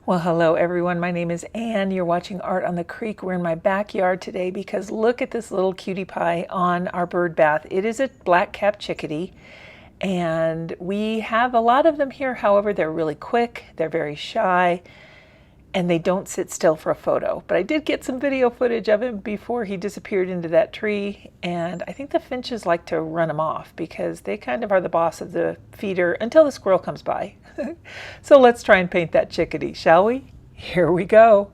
Well, hello everyone. My name is Anne. You're watching Art on the Creek. We're in my backyard today because look at this little cutie pie on our bird bath. It is a black-capped chickadee, and we have a lot of them here. However, they're really quick, they're very shy, and they don't sit still for a photo. But I did get some video footage of him before he disappeared into that tree, and I think the finches like to run him off because they kind of are the boss of the feeder until the squirrel comes by. So let's try and paint that chickadee, shall we? Here we go.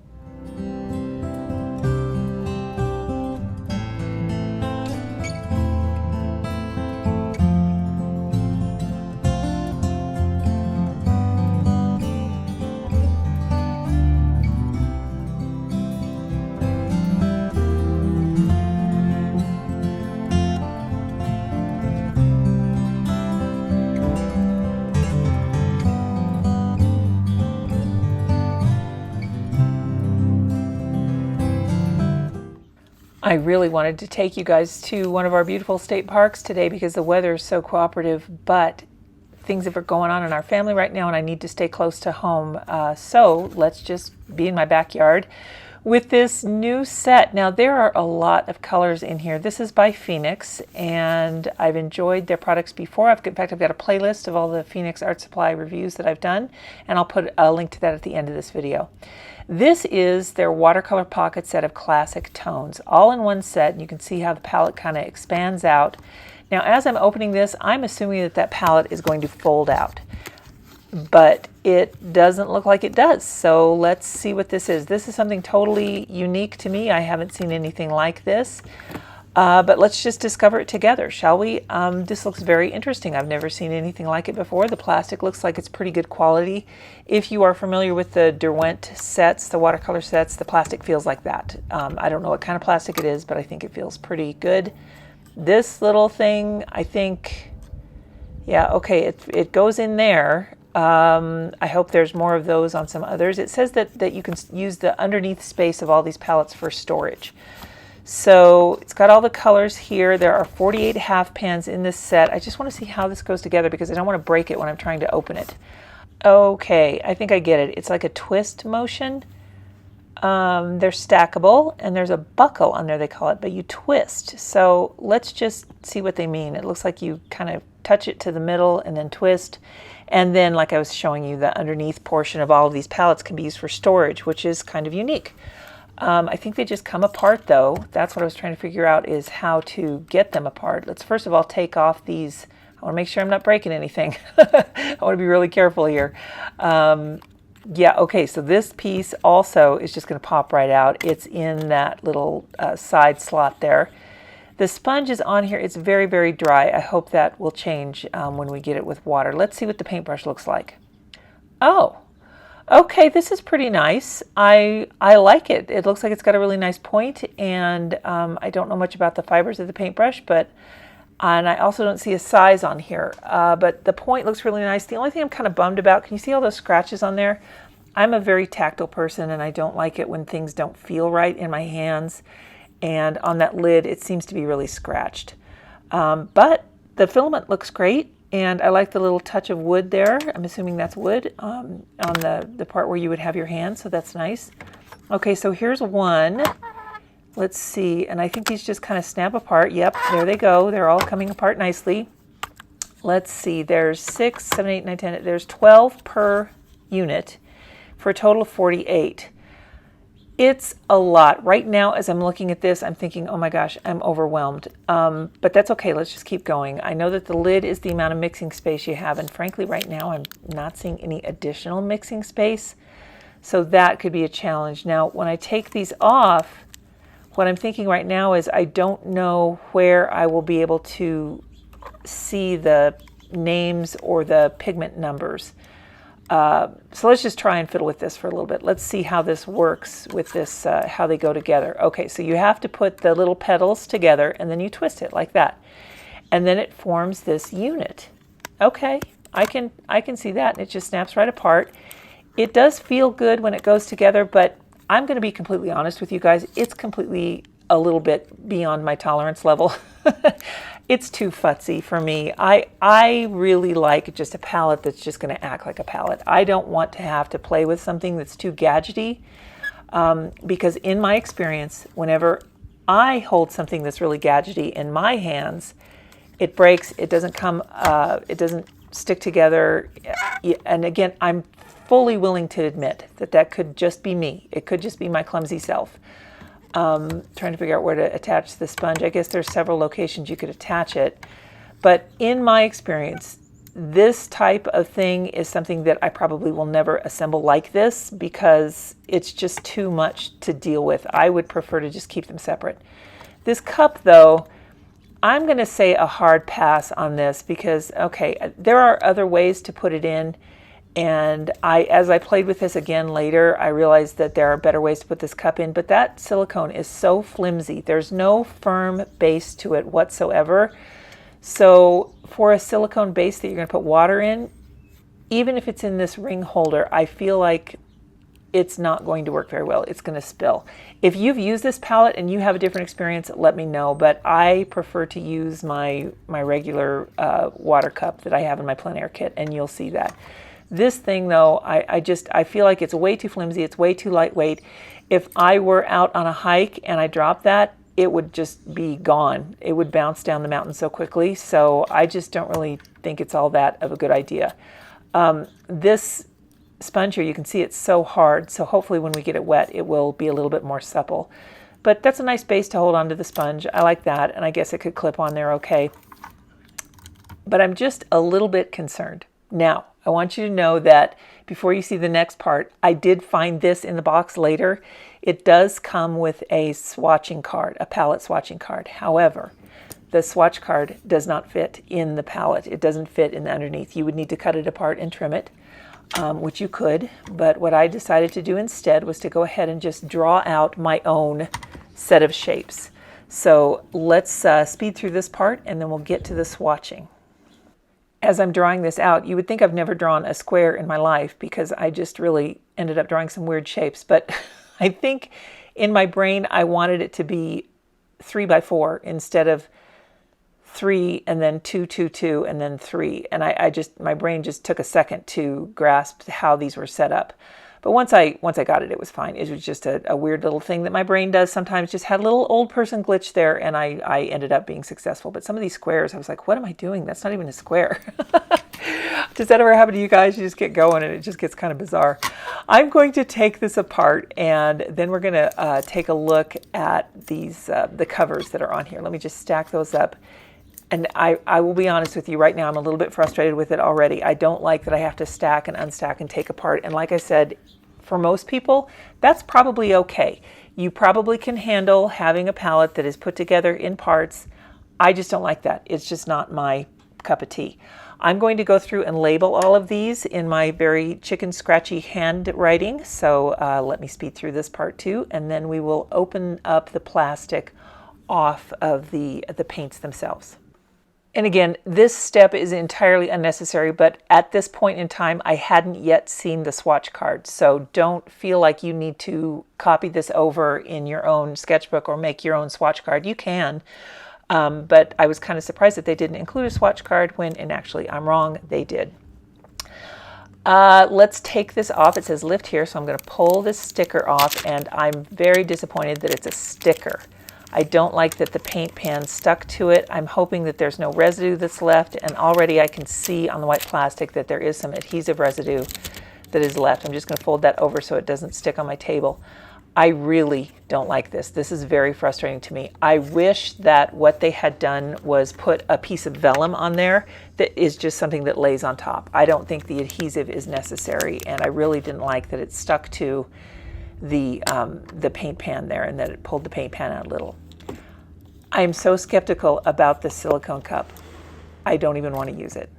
I really wanted to take you guys to one of our beautiful state parks today because the weather is so cooperative, but things are going on in our family right now and I need to stay close to home. So let's just be in my backyard with this new set. Now there are a lot of colors in here. This is by Phoenix and I've enjoyed their products before. In fact, I've got a playlist of all the Phoenix Art Supply reviews that I've done, and I'll put a link to that at the end of this video. This is their watercolor pocket set of classic tones, all in one set, and you can see how the palette kind of expands out. Now, as I'm opening this, I'm assuming that that palette is going to fold out, but it doesn't look like it does. So let's see what this is. This is something totally unique to me. I haven't seen anything like this. But let's just discover it together, shall we? This looks very interesting. I've never seen anything like it before. The plastic looks like it's pretty good quality. If you are familiar with the Derwent sets, the watercolor sets, the plastic feels like that. I don't know what kind of plastic it is, but I think it feels pretty good. This little thing, I think, yeah, okay, it goes in there. I hope there's more of those on some others. It says that you can use the underneath space of all these palettes for storage. So it's got all the colors here. There are 48 half pans in this set. I just want to see how this goes together because I don't want to break it when I'm trying to open it. Okay, I think I get it. It's like a twist motion. They're stackable and there's a buckle on there, they call it, but you twist. So let's just see what they mean. It looks like you kind of touch it to the middle and then twist. And then, like I was showing you, the underneath portion of all of these palettes can be used for storage, which is kind of unique. I think they just come apart though. That's what I was trying to figure out, is how to get them apart. Let's first of all take off these. I want to make sure I'm not breaking anything. I want to be really careful here. Yeah, okay, so this piece also is just going to pop right out. It's in that little side slot there. The sponge is on here. It's very, very dry. I hope that will change when we get it with water. Let's see what the paintbrush looks like. Oh. Okay, this is pretty nice. I like it. It looks like it's got a really nice point, and I don't know much about the fibers of the paintbrush, and I also don't see a size on here, but the point looks really nice. The only thing I'm kind of bummed about, can you see all those scratches on there? I'm a very tactile person, and I don't like it when things don't feel right in my hands, and on that lid, it seems to be really scratched. But the filament looks great. And I like the little touch of wood there. I'm assuming that's wood on the part where you would have your hand, so that's nice. Okay, so here's one. Let's see, and I think these just kind of snap apart. Yep, there they go. They're all coming apart nicely. Let's see, there's 6, 7, 8, 9, 10. There's 12 per unit for a total of 48. It's a lot. Right now, as I'm looking at this, I'm thinking, oh my gosh, I'm overwhelmed. But that's okay. Let's just keep going. I know that the lid is the amount of mixing space you have. And frankly, right now, I'm not seeing any additional mixing space. So that could be a challenge. Now, when I take these off, what I'm thinking right now is I don't know where I will be able to see the names or the pigment numbers. So let's just try and fiddle with this for a little bit. Let's see how this works with this, how they go together. Okay, so you have to put the little petals together and then you twist it like that. And then it forms this unit. Okay, I can see that, and it just snaps right apart. It does feel good when it goes together, but I'm going to be completely honest with you guys. It's completely a little bit beyond my tolerance level. It's too futzy for me. I really like just a palette that's just going to act like a palette. I don't want to have to play with something that's too gadgety, because in my experience, whenever I hold something that's really gadgety in my hands, it breaks, it doesn't come, it doesn't stick together. And again, I'm fully willing to admit that that could just be me. It could just be my clumsy self. Trying to figure out where to attach the sponge. I guess there's several locations you could attach it. But in my experience, this type of thing is something that I probably will never assemble like this because it's just too much to deal with. I would prefer to just keep them separate. This cup, though, I'm going to say a hard pass on this because, okay, there are other ways to put it in. And as I played with this again later, I realized that there are better ways to put this cup in, but that silicone is so flimsy. There's no firm base to it whatsoever. So for a silicone base that you're going to put water in, even if it's in this ring holder, I feel like it's not going to work very well. It's going to spill. If you've used this palette and you have a different experience, let me know, but I prefer to use my regular water cup that I have in my plein air kit, and you'll see that. This thing, though, I feel like it's way too flimsy. It's way too lightweight. If I were out on a hike and I dropped that, it would just be gone. It would bounce down the mountain so quickly. So I just don't really think it's all that of a good idea. This sponge here, you can see it's so hard. So hopefully when we get it wet, it will be a little bit more supple. But that's a nice base to hold onto the sponge. I like that. And I guess it could clip on there okay. But I'm just a little bit concerned. Now, I want you to know that before you see the next part, I did find this in the box later. It does come with a swatching card, a palette swatching card. However, the swatch card does not fit in the palette. It doesn't fit in the underneath. You would need to cut it apart and trim it, which you could. But what I decided to do instead was to go ahead and just draw out my own set of shapes. So let's speed through this part and then we'll get to the swatching. As I'm drawing this out, you would think I've never drawn a square in my life because I just really ended up drawing some weird shapes. But I think in my brain, I wanted it to be 3 by 4 instead of 3 and then 2, 2, 2, and then 3. And my brain just took a second to grasp how these were set up. But once I got it, it was fine. It was just a weird little thing that my brain does sometimes, just had a little old person glitch there, and I ended up being successful. But some of these squares, I was like, what am I doing? That's not even a square. Does that ever happen to you guys? You just get going and it just gets kind of bizarre. I'm going to take this apart, and then we're going to take a look at these the covers that are on here. Let me just stack those up. And I will be honest with you right now, I'm a little bit frustrated with it already. I don't like that I have to stack and unstack and take apart. And like I said, for most people, that's probably okay. You probably can handle having a palette that is put together in parts. I just don't like that. It's just not my cup of tea. I'm going to go through and label all of these in my very chicken scratchy handwriting. So let me speed through this part too, and then we will open up the plastic off of the paints themselves. And again, this step is entirely unnecessary, but at this point in time, I hadn't yet seen the swatch card. So don't feel like you need to copy this over in your own sketchbook or make your own swatch card. You can, but I was kind of surprised that they didn't include a swatch card when, and actually I'm wrong, they did. Let's take this off. It says lift here, so I'm going to pull this sticker off, and I'm very disappointed that it's a sticker. I don't like that the paint pan stuck to it. I'm hoping that there's no residue that's left, and already I can see on the white plastic that there is some adhesive residue that is left. I'm just going to fold that over so it doesn't stick on my table. I really don't like this. This is very frustrating to me. I wish that what they had done was put a piece of vellum on there that is just something that lays on top. I don't think the adhesive is necessary, and I really didn't like that it stuck to the paint pan there and that it pulled the paint pan out a little. I am so skeptical about the silicone cup. I don't even want to use it.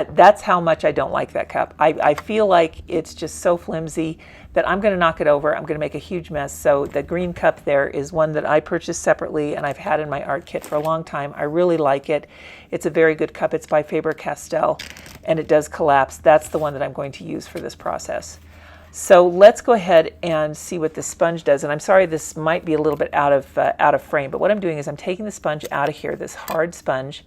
That's how much I don't like that cup. I feel like it's just so flimsy that I'm going to knock it over. I'm going to make a huge mess. So the green cup there is one that I purchased separately and I've had in my art kit for a long time. I really like it. It's a very good cup. It's by Faber-Castell and it does collapse. That's the one that I'm going to use for this process. So let's go ahead and see what the sponge does. And I'm sorry, this might be a little bit out of frame, but what I'm doing is I'm taking the sponge out of here, this hard sponge,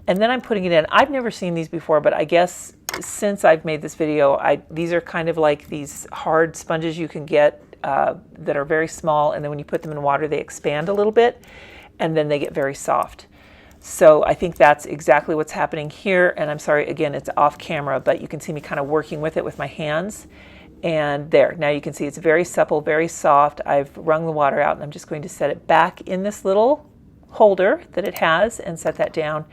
and then I'm putting it in. I've never seen these before, but I guess since I've made this video, these are kind of like these hard sponges you can get that are very small, and then when you put them in water, they expand a little bit, and then they get very soft. So I think that's exactly what's happening here. And I'm sorry, again, it's off camera, but you can see me kind of working with it with my hands. And there, now you can see it's very supple, very soft. I've wrung the water out, and I'm just going to set it back in this little holder that it has and set that down.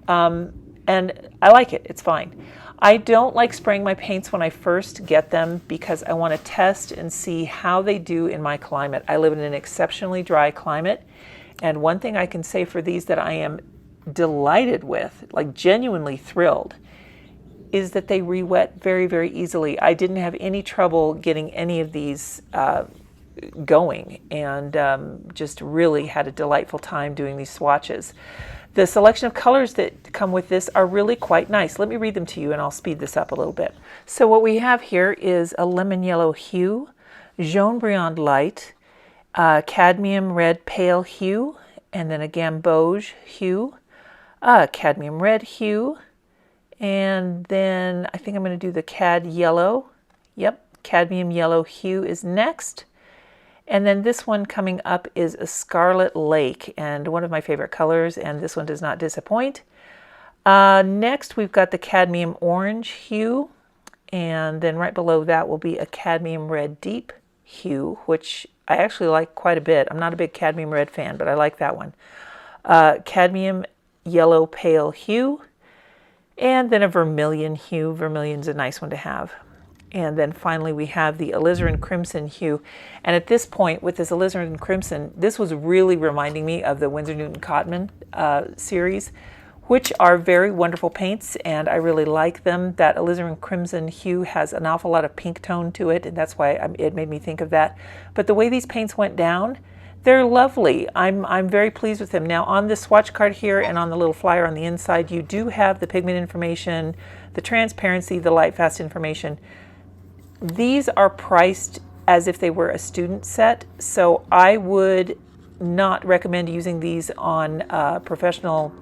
And I like it, it's fine. I don't like spraying my paints when I first get them because I want to test and see how they do in my climate. I live in an exceptionally dry climate, and one thing I can say for these that I am delighted with, like genuinely thrilled, is that they re-wet very, very easily. I didn't have any trouble getting any of these going, and just really had a delightful time doing these swatches. The selection of colors that come with this are really quite nice. Let me read them to you and I'll speed this up a little bit. So what we have here is a lemon yellow hue, jaune brillant light, cadmium red pale hue, and then a gamboge hue, cadmium red hue, and then I think I'm going to do the cad yellow. Yep, cadmium yellow hue is next. And then this one coming up is a Scarlet Lake, and one of my favorite colors, and this one does not disappoint. Next we've got the cadmium orange hue, and then right below that will be a cadmium red deep hue, which I actually like quite a bit. I'm not a big cadmium red fan, but I like that one. Cadmium yellow pale hue, and then a vermilion hue. Vermilion's a nice one to have. And then finally we have the alizarin crimson hue. And at this point with this alizarin crimson, this was really reminding me of the Winsor Newton Cotman series, which are very wonderful paints, and I really like them. That alizarin crimson hue has an awful lot of pink tone to it, and that's why it made me think of that. But the way these paints went down, they're lovely. I'm very pleased with them. Now on this swatch card here and on the little flyer on the inside, you do have the pigment information, the transparency, the light fast information. These are priced as if they were a student set, so I would not recommend using these on a professional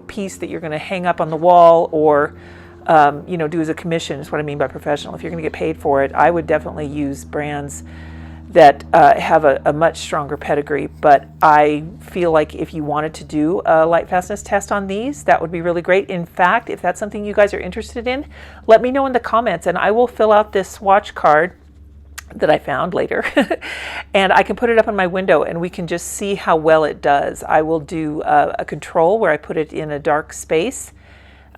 piece that you're going to hang up on the wall or you know, do as a commission is what I mean by professional. If you're going to get paid for it, I would definitely use brands that have a much stronger pedigree. But I feel like if you wanted to do a light fastness test on these, that would be really great. In fact, if that's something you guys are interested in, let me know in the comments and I will fill out this swatch card that I found later and I can put it up on my window and we can just see how well it does. I will do a control where I put it in a dark space.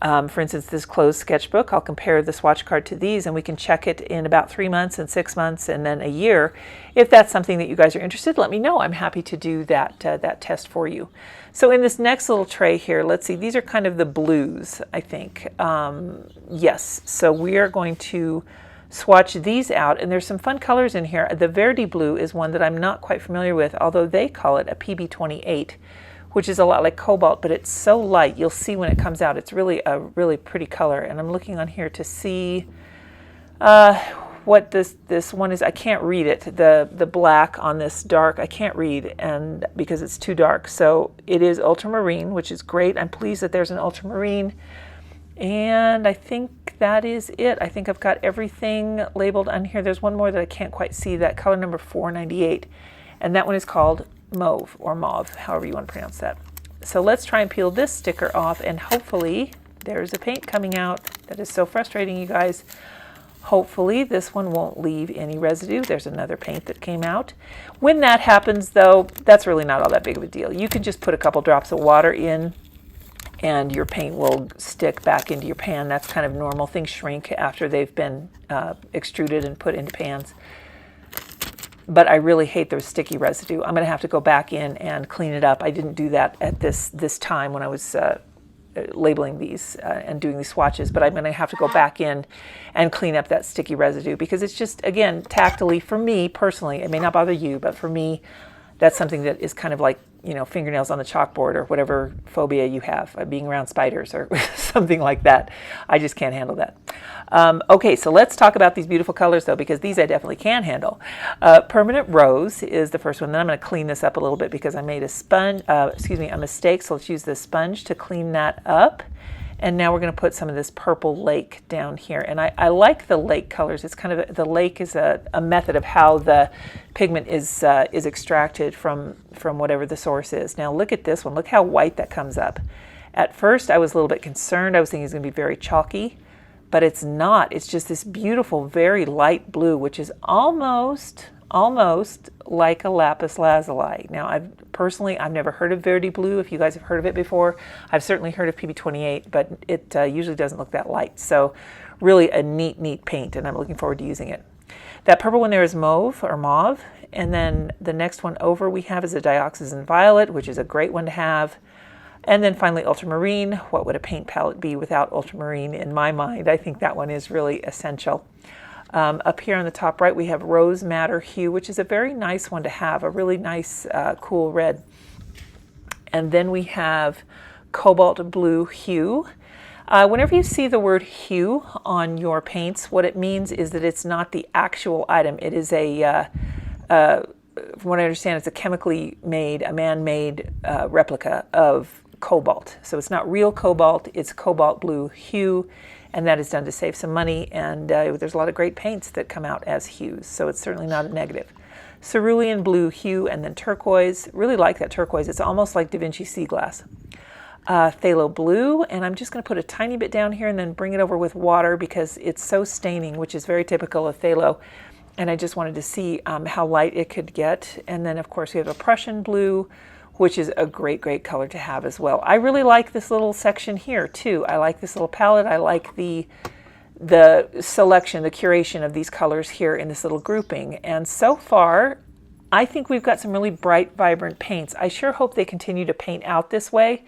For instance, this closed sketchbook, I'll compare the swatch card to these and we can check it in about 3 months and 6 months and then a year. If that's something that you guys are interested, let me know. I'm happy to do that, that test for you. So in this next little tray here, let's see, these are kind of the blues, I think. Yes, so we are going to swatch these out, and there's some fun colors in here. The Verde blue is one that I'm not quite familiar with, although they call it a PB28. Which is a lot like cobalt, but it's so light. You'll see when it comes out. It's really a really pretty color. And I'm looking on here to see what this one is. I can't read it. The black on this dark, I can't read, and because it's too dark. So it is ultramarine, which is great. I'm pleased that there's an ultramarine. And I think that is it. I think I've got everything labeled on here. There's one more that I can't quite see, that color number 498. And that one is called Mauve, or Mauve, however you want to pronounce that. So let's try and peel this sticker off, and hopefully there's a paint coming out. That is so frustrating, you guys. Hopefully this one won't leave any residue. There's another paint that came out. When that happens though, that's really not all that big of a deal. You can just put a couple drops of water in and your paint will stick back into your pan. That's kind of normal. Things shrink after they've been extruded and put into pans. But I really hate the sticky residue. I'm going to have to go back in and clean it up. I didn't do that at this time when I was labeling these and doing these swatches, but I'm going to have to go back in and clean up that sticky residue because it's just, again, tactily, for me personally, it may not bother you, but for me, that's something that is kind of like you know, fingernails on the chalkboard or whatever phobia you have, being around spiders or something like that. I just can't handle that. Okay, so let's talk about these beautiful colors though, because these I definitely can handle. Permanent Rose is the first one. Then I'm going to clean this up a little bit because I made a mistake. So let's use the sponge to clean that up. And now we're going to put some of this purple lake down here. And I like the lake colors. It's kind of, the lake is a method of how the pigment is extracted from whatever the source is. Now look at this one. Look how white that comes up. At first I was a little bit concerned. I was thinking it's going to be very chalky, but it's not. It's just this beautiful, very light blue, which is almost like a lapis lazuli. Now, I've never heard of Verde Blue. If you guys have heard of it before, I've certainly heard of PB28, but it usually doesn't look that light. So really a neat paint, and I'm looking forward to using it. That purple one there is mauve, and then the next one over we have is a dioxazine violet, which is a great one to have. And then finally ultramarine. What would a paint palette be without ultramarine in my mind? I think that one is really essential. Up here on the top right, we have Rose Madder Hue, which is a very nice one to have, a really nice, cool red. And then we have Cobalt Blue Hue. Whenever you see the word hue on your paints, what it means is that it's not the actual item. It is from what I understand, it's a chemically made, a man-made replica of cobalt. So it's not real cobalt, it's Cobalt Blue Hue. And that is done to save some money, and there's a lot of great paints that come out as hues, so it's certainly not a negative. Cerulean Blue Hue, and then turquoise. Really like that turquoise. It's almost like Da Vinci Sea Glass. Phthalo Blue, and I'm just going to put a tiny bit down here and then bring it over with water because it's so staining, which is very typical of phthalo, and I just wanted to see how light it could get. And then, of course, we have a Prussian Blue, which is a great color to have as well. I really like this little section here too. I like this little palette. I like the selection, the curation of these colors here in this little grouping. And so far, I think we've got some really bright, vibrant paints. I sure hope they continue to paint out this way,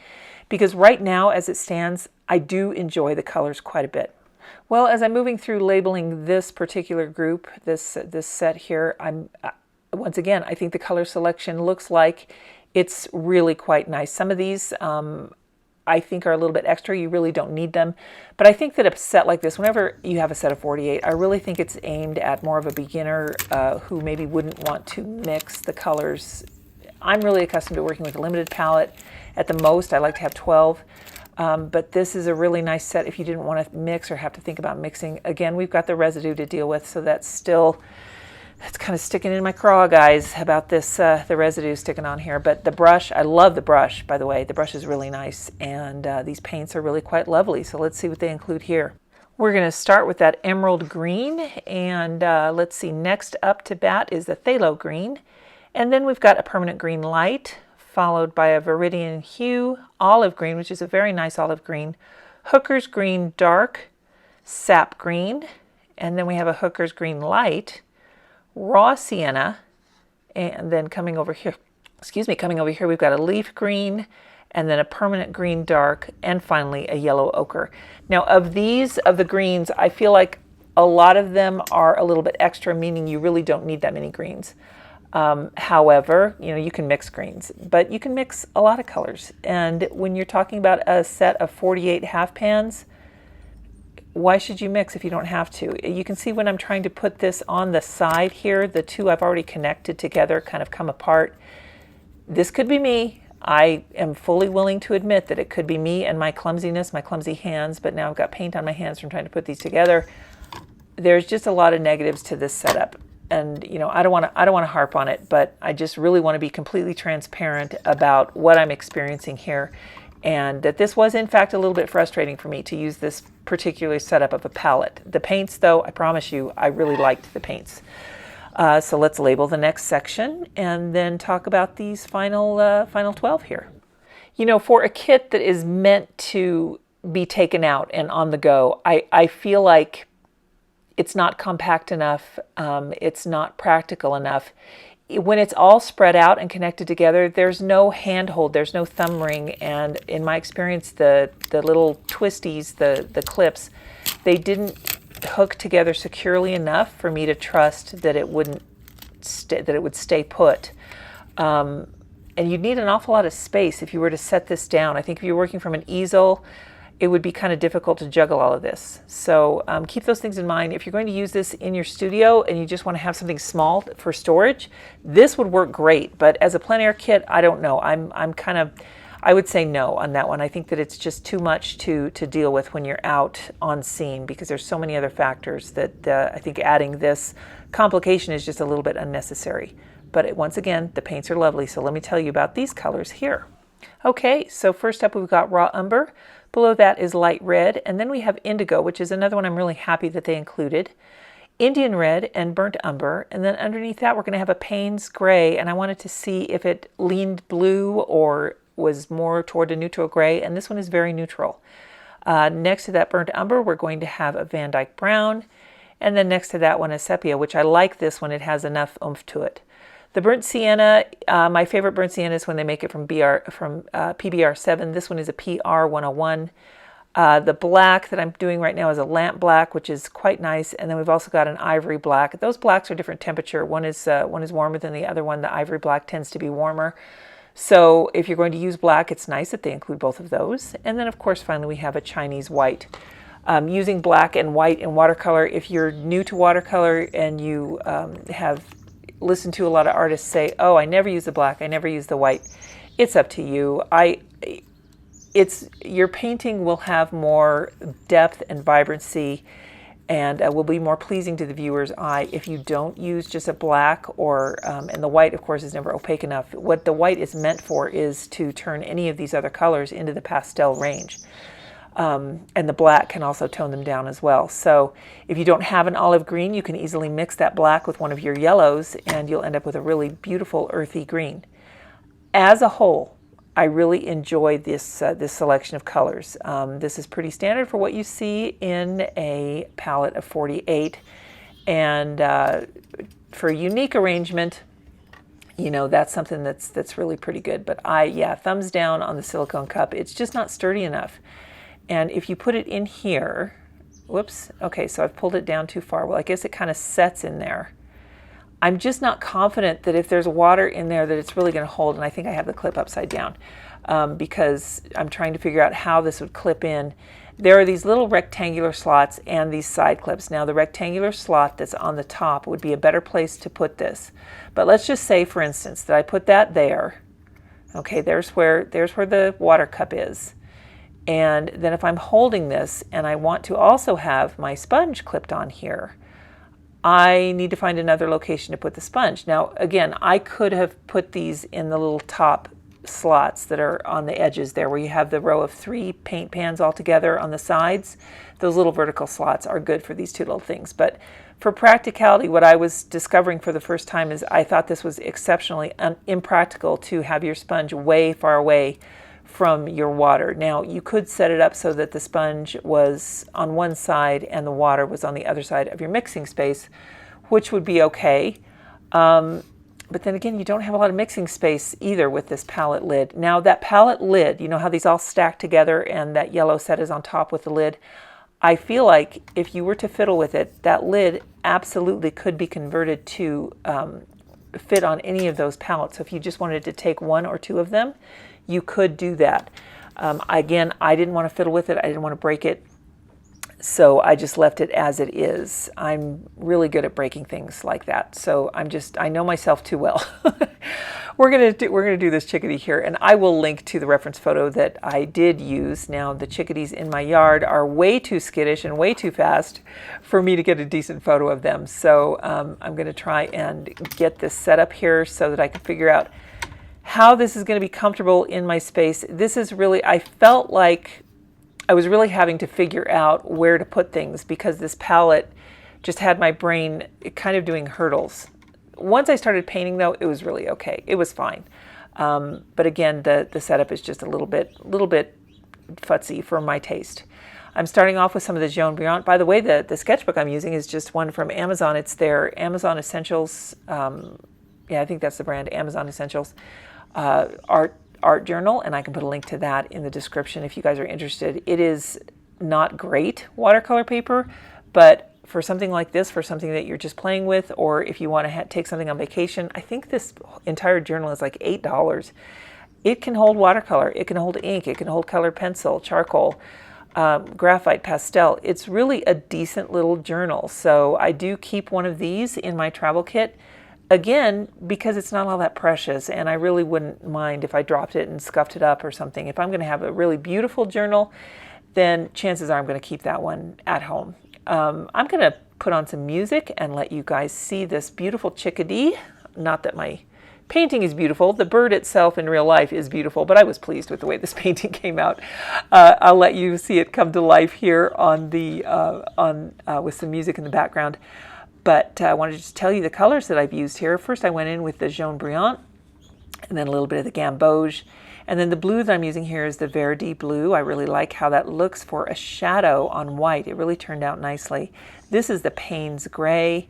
because right now, as it stands, I do enjoy the colors quite a bit. Well, as I'm moving through labeling this particular group, this set here, once again, I think the color selection looks like it's really quite nice. Some of these I think are a little bit extra. You really don't need them. But I think that a set like this, whenever you have a set of 48, I really think it's aimed at more of a beginner who maybe wouldn't want to mix the colors. I'm really accustomed to working with a limited palette. At the most, I like to have 12. But this is a really nice set if you didn't want to mix or have to think about mixing. Again, we've got the residue to deal with, so that's still... It's kind of sticking in my craw, guys, about this, the residue sticking on here. But the brush, I love the brush, by the way. The brush is really nice, and these paints are really quite lovely. So let's see what they include here. We're going to start with that emerald green, and let's see, next up to bat is the phthalo green. And then we've got a permanent green light, followed by a viridian hue, olive green, which is a very nice olive green, hooker's green dark, sap green, and then we have a hooker's green light, raw sienna, and then coming over here we've got a leaf green, and then a permanent green dark, and finally a yellow ochre. Now of the greens, I feel like a lot of them are a little bit extra, meaning you really don't need that many greens. However, you can mix greens, but you can mix a lot of colors. And when you're talking about a set of 48 half pans, why should you mix if you don't have to? You can see when I'm trying to put this on the side here, the two I've already connected together kind of come apart. This could be me. I am fully willing to admit that it could be me and my clumsiness, my clumsy hands, but now I've got paint on my hands from trying to put these together. There's just a lot of negatives to this setup. And I don't want to harp on it, but I just really want to be completely transparent about what I'm experiencing here. And that this was, in fact, a little bit frustrating for me to use this particular setup of a palette. The paints, though, I promise you, I really liked the paints. So let's label the next section and then talk about these final 12 here. For a kit that is meant to be taken out and on the go, I feel like it's not compact enough. It's not practical enough. When it's all spread out and connected together, there's no handhold, there's no thumb ring, and in my experience, the little twisties, the clips, they didn't hook together securely enough for me to trust that it would stay put. and you'd need an awful lot of space if you were to set this down. I think if you're working from an easel, it would be kind of difficult to juggle all of this. So keep those things in mind. If you're going to use this in your studio and you just want to have something small for storage, this would work great. But as a plein air kit, I don't know. I would say no on that one. I think that it's just too much to deal with when you're out on scene, because there's so many other factors that I think adding this complication is just a little bit unnecessary. But once again, the paints are lovely. So let me tell you about these colors here. Okay, so first up we've got raw umber. Below that is light red, and then we have indigo, which is another one I'm really happy that they included. Indian red and burnt umber, and then underneath that we're going to have a Payne's gray, and I wanted to see if it leaned blue or was more toward a neutral gray, and this one is very neutral. Next to that burnt umber we're going to have a Van Dyke brown, and then next to that one a sepia, which I like this one. It has enough oomph to it. The burnt sienna, my favorite burnt sienna is when they make it from PBR7. This one is a PR101. The black that I'm doing right now is a lamp black, which is quite nice. And then we've also got an ivory black. Those blacks are different temperature. One is warmer than the other one. The ivory black tends to be warmer. So if you're going to use black, it's nice that they include both of those. And then, of course, finally we have a Chinese white. Using black and white in watercolor, if you're new to watercolor and you have listened to a lot of artists say, oh, I never use the black, I never use the white, it's up to you. Your painting will have more depth and vibrancy and will be more pleasing to the viewer's eye if you don't use just a black or, and the white, of course, is never opaque enough. What the white is meant for is to turn any of these other colors into the pastel range. And the black can also tone them down as well. So if you don't have an olive green, you can easily mix that black with one of your yellows and you'll end up with a really beautiful earthy green. As a whole, I really enjoyed this selection of colors. This is pretty standard for what you see in a palette of 48, and for a unique arrangement, you know, that's something that's really pretty good. But thumbs down on the silicone cup. It's just not sturdy enough. And if you put it in here, whoops, okay, so I've pulled it down too far. Well, I guess it kind of sets in there. I'm just not confident that if there's water in there that it's really going to hold, and I think I have the clip upside down because I'm trying to figure out how this would clip in. There are these little rectangular slots and these side clips. Now the rectangular slot that's on the top would be a better place to put this. But let's just say, for instance, that I put that there. Okay, there's where the water cup is. And then if I'm holding this and I want to also have my sponge clipped on here, I need to find another location to put the sponge. Now, again, I could have put these in the little top slots that are on the edges there where you have the row of 3 paint pans all together on the sides. Those little vertical slots are good for these two little things. But for practicality, what I was discovering for the first time is I thought this was exceptionally impractical to have your sponge way far away from your water. Now, you could set it up so that the sponge was on one side and the water was on the other side of your mixing space, which would be okay. But then again, you don't have a lot of mixing space either with this palette lid. Now, that palette lid, you know how these all stack together and that yellow set is on top with the lid? I feel like if you were to fiddle with it, that lid absolutely could be converted to fit on any of those palettes. So if you just wanted to take 1 or 2 of them, you could do that. Again, I didn't want to fiddle with it. I didn't want to break it. So I just left it as it is. I'm really good at breaking things like that. So I know myself too well. We're gonna do this chickadee here, and I will link to the reference photo that I did use. Now, the chickadees in my yard are way too skittish and way too fast for me to get a decent photo of them. So I'm gonna try and get this set up here so that I can figure out how this is going to be comfortable in my space. This is really, I felt like I was really having to figure out where to put things because this palette just had my brain kind of doing hurdles. Once I started painting though, it was really okay. It was fine. But again, the setup is just a little bit futzy for my taste. I'm starting off with some of the Jaune Brillant. By the way, the sketchbook I'm using is just one from Amazon. It's their Amazon Essentials. Yeah, I think that's the brand, Amazon Essentials. Art journal, and I can put a link to that in the description if you guys are interested. It is not great watercolor paper, but for something like this, for something that you're just playing with, or if you want to take something on vacation, I think this entire journal is like $8. It can hold watercolor, it can hold ink, it can hold colored pencil, charcoal, graphite, pastel. It's really a decent little journal. So I do keep one of these in my travel kit, again, because it's not all that precious, and I really wouldn't mind if I dropped it and scuffed it up or something. If I'm going to have a really beautiful journal, then chances are I'm going to keep that one at home. I'm going to put on some music and let you guys see this beautiful chickadee. Not that my painting is beautiful. The bird itself in real life is beautiful, but I was pleased with the way this painting came out. I'll let you see it come to life here on the with some music in the background. But I wanted to just tell you the colors that I've used here. First, I went in with the Jaune Brillant, and then a little bit of the Gamboge. And then the blue that I'm using here is the Verdi blue. I really like how that looks for a shadow on white. It really turned out nicely. This is the Payne's Gray,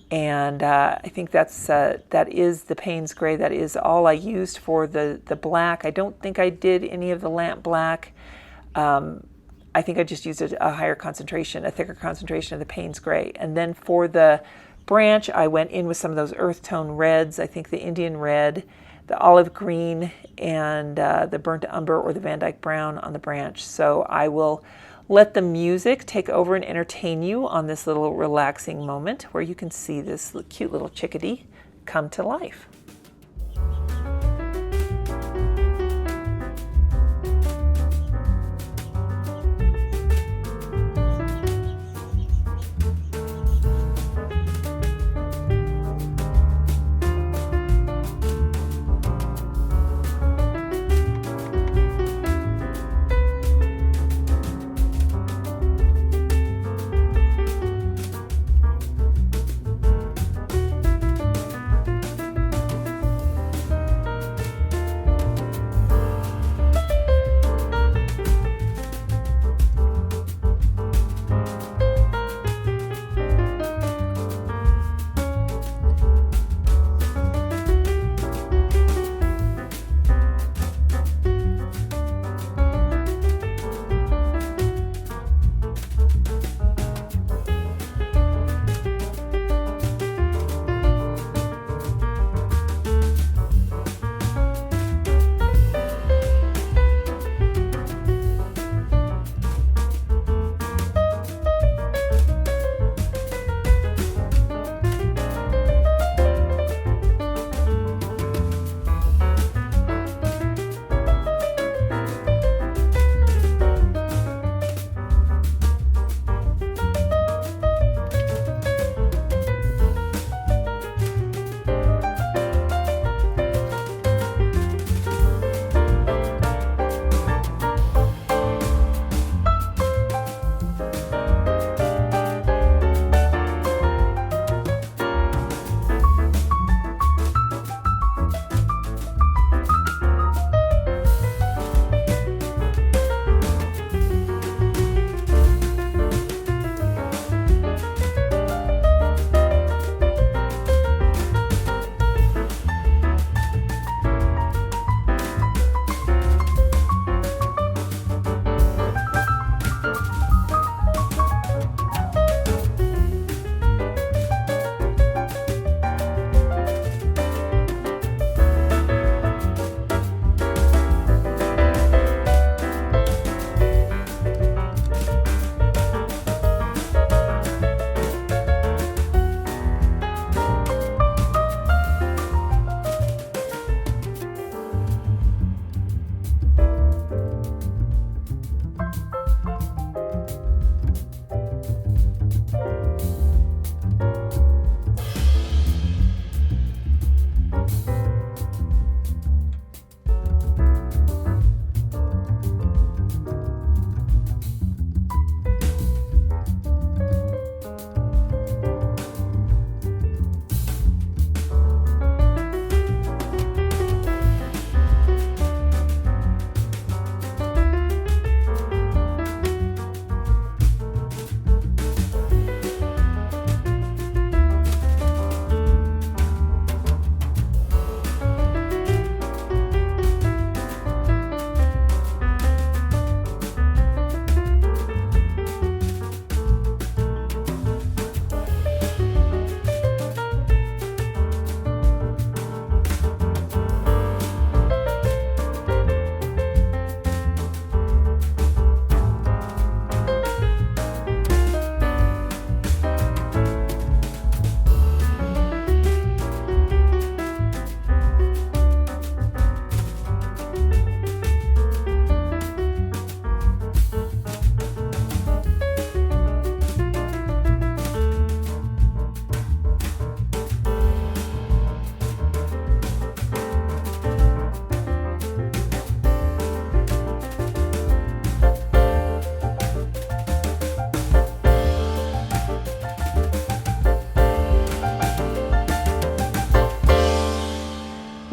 and I think that is the Payne's Gray. That is all I used for the black. I don't think I did any of the lamp black. I think I just used a higher concentration, a thicker concentration of the Payne's Gray. And then for the branch, I went in with some of those earth tone reds. I think the Indian red, the olive green, and the burnt umber or the Van Dyke brown on the branch. So I will let the music take over and entertain you on this little relaxing moment where you can see this cute little chickadee come to life.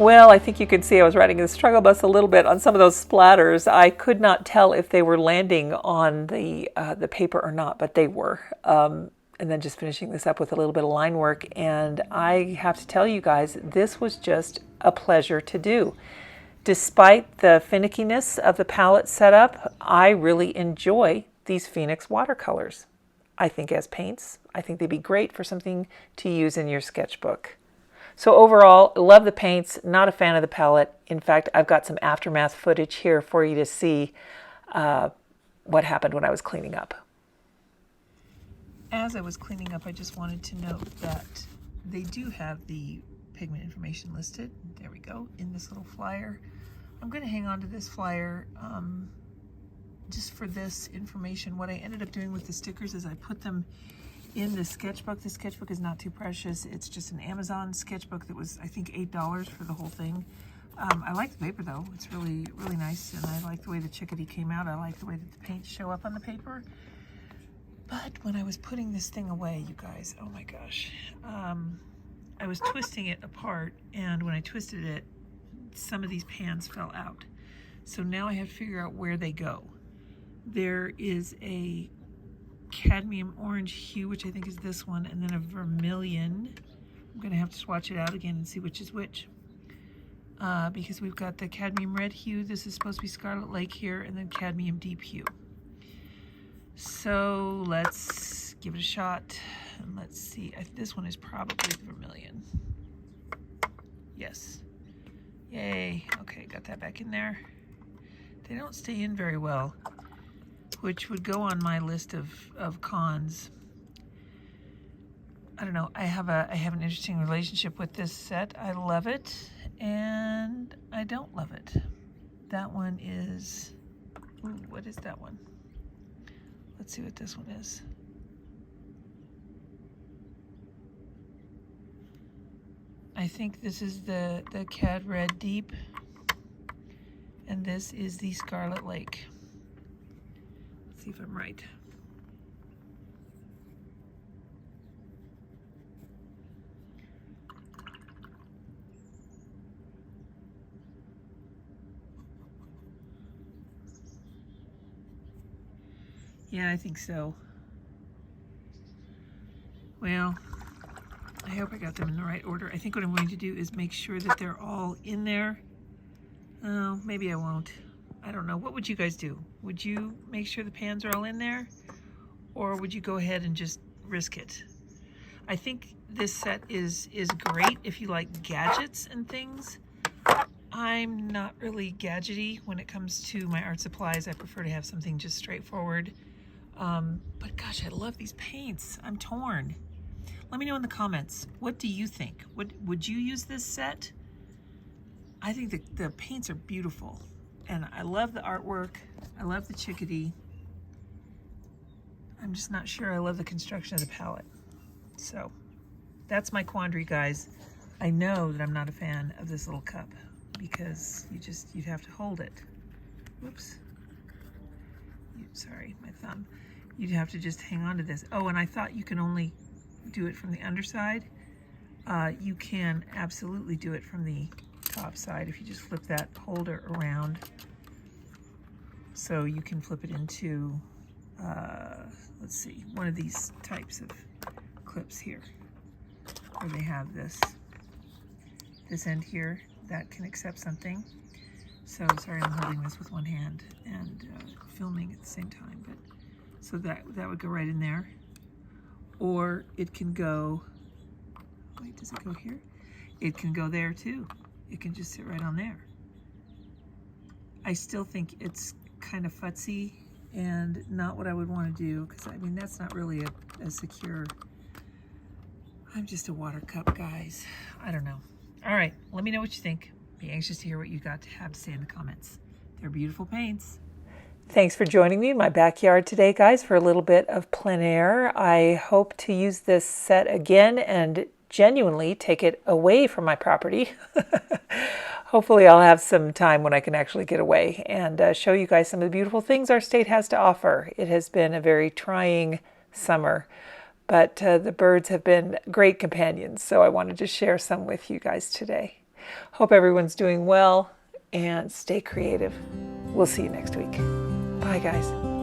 Well, I think you could see I was riding the struggle bus a little bit on some of those splatters. I could not tell if they were landing on the paper or not, but they were. And then just finishing this up with a little bit of line work. And I have to tell you guys, this was just a pleasure to do. Despite the finickiness of the palette setup, I really enjoy these Phoenix watercolors. I think as paints, I think they'd be great for something to use in your sketchbook. So overall, love the paints, not a fan of the palette. In fact, I've got some aftermath footage here for you to see what happened when I was cleaning up. As I was cleaning up, I just wanted to note that they do have the pigment information listed. There we go, in this little flyer. I'm going to hang on to this flyer just for this information. What I ended up doing with the stickers is I put them in the sketchbook. The sketchbook is not too precious. It's just an Amazon sketchbook that was, I think, $8 for the whole thing. I like the paper though. It's really, really nice, and I like the way the chickadee came out. I like the way that the paints show up on the paper. But when I was putting this thing away, you guys, oh my gosh, I was twisting it apart, and when I twisted it, some of these pans fell out. So now I have to figure out where they go. There is a cadmium orange hue, which I think is this one, and then a vermilion. I'm gonna have to swatch it out again and see which is which. Because we've got the cadmium red hue, this is supposed to be Scarlet Lake here, and then cadmium deep hue. So let's give it a shot, and let's see. This one is probably the vermilion. Yes. Yay. Okay, got that back in there. They don't stay in very well, which would go on my list of cons. I don't know. I have an interesting relationship with this set. I love it, and I don't love it. That one is, ooh, what is that one? Let's see what this one is. I think this is the Cad Red Deep, and this is the Scarlet Lake. Let's see if I'm right. Yeah, I think so. Well, I hope I got them in the right order. I think what I'm going to do is make sure that they're all in there. Oh, maybe I won't. I don't know. What would you guys do? Would you make sure the pans are all in there? Or would you go ahead and just risk it? I think this set is great if you like gadgets and things. I'm not really gadgety when it comes to my art supplies. I prefer to have something just straightforward. But gosh, I love these paints. I'm torn. Let me know in the comments. What do you think? Would you use this set? I think the paints are beautiful. And I love the artwork. I love the chickadee. I'm just not sure I love the construction of the palette. So that's my quandary, guys. I know that I'm not a fan of this little cup because you'd have to hold it. Whoops. Sorry, my thumb. You'd have to just hang on to this. Oh, and I thought you can only do it from the underside. You can absolutely do it from the top side if you just flip that holder around. So you can flip it into, let's see, one of these types of clips here, where they have this end here that can accept something. So sorry, I'm holding this with one hand and filming at the same time, but so that would go right in there. Or it can go, wait, does it go here? It can go there too. It can just sit right on there. I still think it's kind of futzy and not what I would want to do, because I mean, that's not really a secure, I'm just a water cup, guys. I don't know. All right, let me know what you think. Be anxious to hear what you got to have to say in the comments. They're beautiful paints. Thanks for joining me in my backyard today, guys, for a little bit of plein air. I hope to use this set again and genuinely take it away from my property. Hopefully I'll have some time when I can actually get away and show you guys some of the beautiful things our state has to offer. It has been a very trying summer, but the birds have been great companions, so I wanted to share some with you guys today. Hope everyone's doing well and stay creative. We'll see you next week. Bye, guys.